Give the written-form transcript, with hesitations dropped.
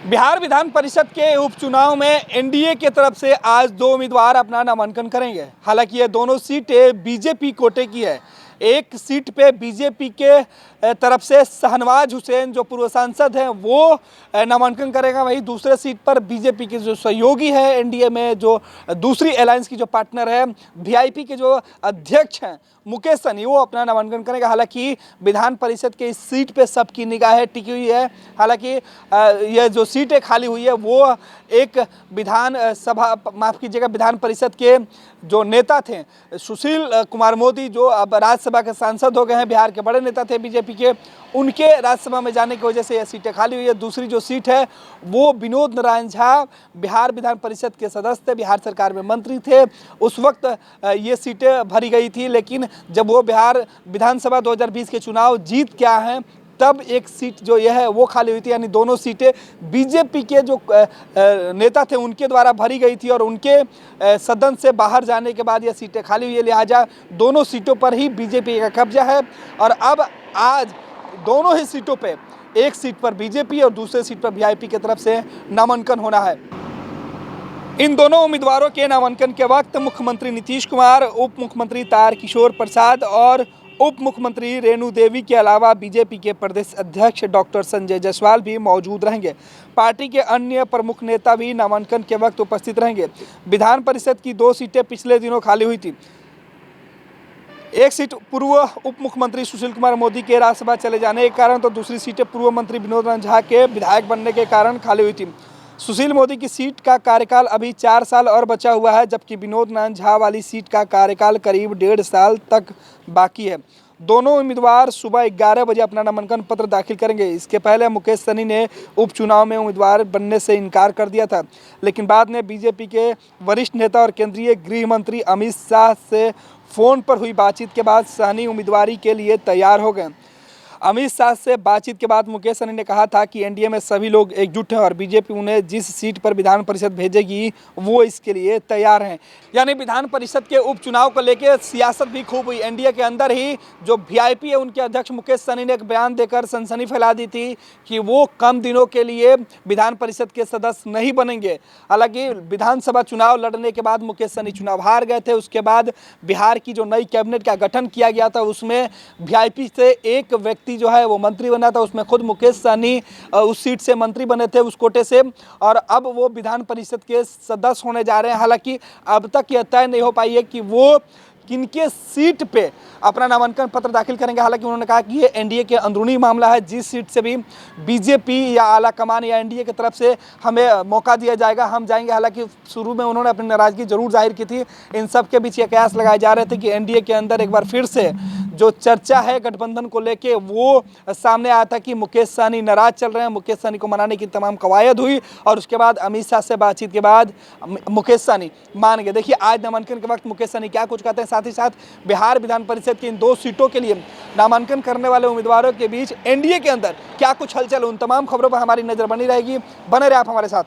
बिहार विधान परिषद के उपचुनाव में एनडीए की तरफ से आज दो उम्मीदवार अपना नामांकन करेंगे। हालांकि ये दोनों सीटें बीजेपी कोटे की है। एक सीट पे बीजेपी के तरफ से शहनवाज हुसैन जो पूर्व सांसद हैं वो नामांकन करेगा, वहीं दूसरे सीट पर बीजेपी के जो सहयोगी है एनडीए में, जो दूसरी अलायंस की जो पार्टनर है, वीआईपी के जो अध्यक्ष हैं मुकेश सहनी, वो अपना नामांकन करेगा। हालांकि विधान परिषद के इस सीट पे सबकी निगाहें टिकी हुई है। हालांकि यह जो सीटें खाली हुई है वो एक विधान परिषद के जो नेता थे सुशील कुमार मोदी, जो अब राज्यसभा के सांसद हो गए हैं, बिहार के बड़े नेता थे बीजेपी के, उनके राज्यसभा में जाने की वजह से यह सीटें खाली हुई है। दूसरी जो सीट है वो विनोद नारायण झा, बिहार विधान परिषद के सदस्य थे, बिहार सरकार में मंत्री थे। उस वक्त ये सीटें भरी गई थी, लेकिन जब वो बिहार विधानसभा 2020 के चुनाव जीत के आए हैं तब एक सीट जो यह है वो खाली हुई थी। यानी दोनों सीटें बीजेपी के जो नेता थे उनके द्वारा भरी गई थी और उनके सदन से बाहर जाने के बाद यह सीटें खाली हुई है। लिहाजा दोनों सीटों पर ही बीजेपी का कब्जा है और अब आज दोनों ही सीटों पे, एक सीट पर बीजेपी और दूसरे सीट पर वीआईपी की तरफ से नामांकन होना है। इन दोनों उम्मीदवारों के नामांकन के वक्त मुख्यमंत्री नीतीश कुमार, उप मुख्यमंत्री तारकिशोर प्रसाद और उप मुख्यमंत्री रेणु देवी के अलावा बीजेपी के प्रदेश अध्यक्ष डॉक्टर संजय जायसवाल भी मौजूद रहेंगे। पार्टी के अन्य प्रमुख नेता भी नामांकन के वक्त उपस्थित रहेंगे। विधान परिषद की दो सीटें पिछले दिनों खाली हुई थी। एक सीट पूर्व उप मुख्यमंत्री सुशील कुमार मोदी के राज्यसभा चले जाने के कारण, तो दूसरी सीटें पूर्व मंत्री विनोद नारायण झा के विधायक बनने के कारण खाली हुई थी। सुशील मोदी की सीट का कार्यकाल अभी 4 साल और बचा हुआ है, जबकि विनोद नारायण झा वाली सीट का कार्यकाल करीब 1.5 साल तक बाकी है। दोनों उम्मीदवार सुबह 11 बजे अपना नामांकन पत्र दाखिल करेंगे। इसके पहले मुकेश सहनी ने उपचुनाव में उम्मीदवार बनने से इनकार कर दिया था, लेकिन बाद में बीजेपी के वरिष्ठ नेता और केंद्रीय गृह मंत्री अमित शाह से फ़ोन पर हुई बातचीत के बाद सहनी उम्मीदवारी के लिए तैयार हो गए। अमित शाह से बातचीत के बाद मुकेश सहनी ने कहा था कि एनडीए में सभी लोग एकजुट हैं और बीजेपी उन्हें जिस सीट पर विधान परिषद भेजेगी वो इसके लिए तैयार हैं। यानी विधान परिषद के उपचुनाव को लेकर सियासत भी खूब हुई। एनडीए के अंदर ही जो वीआईपी है उनके अध्यक्ष मुकेश सहनी ने एक बयान देकर सनसनी फैला दी थी कि वो कम दिनों के लिए विधान परिषद के सदस्य नहीं बनेंगे। हालांकि विधानसभा चुनाव लड़ने के बाद मुकेश सहनी चुनाव हार गए थे। उसके बाद बिहार की जो नई कैबिनेट का गठन किया गया था उसमें वीआईपी से एक व्यक्ति जो है वो मंत्री बना था, उसमें खुद मुकेश सहनी उस सीट से मंत्री बने थे, उस कोटे से, और अब वो विधान परिषद के सदस्य होने जा रहे हैं। हालांकि अब तक यह तय नहीं हो पाई है कि वो किनके सीट पे अपना नामांकन पत्र दाखिल करेंगे। हालांकि उन्होंने कहा कि ये एनडीए के अंदरूनी मामला है, जिस सीट से भी बीजेपी या आला कमान या एनडीए की तरफ से हमें मौका दिया जाएगा हम जाएंगे। हालांकि शुरू में उन्होंने अपनी नाराजगी जरूर जाहिर की थी। इन सब के बीच ये कयास लगाए जा रहे थे कि एनडीए के अंदर एक बार फिर से जो चर्चा है गठबंधन को लेके वो सामने आया था कि मुकेश सहनी नाराज चल रहे हैं। मुकेश सहनी को मनाने की तमाम कवायद हुई और उसके बाद अमित शाह से बातचीत के बाद मुकेश सहनी मान गए। देखिए आज नामांकन के वक्त मुकेश सहनी क्या कुछ कहते हैं। साथ ही साथ बिहार विधान परिषद की इन 2 सीटों के लिए नामांकन करने वाले उम्मीदवारों के बीच एनडीए के अंदर क्या कुछ हलचल, उन तमाम खबरों पर हमारी नजर बनी रहेगी। बने रहे आप हमारे साथ।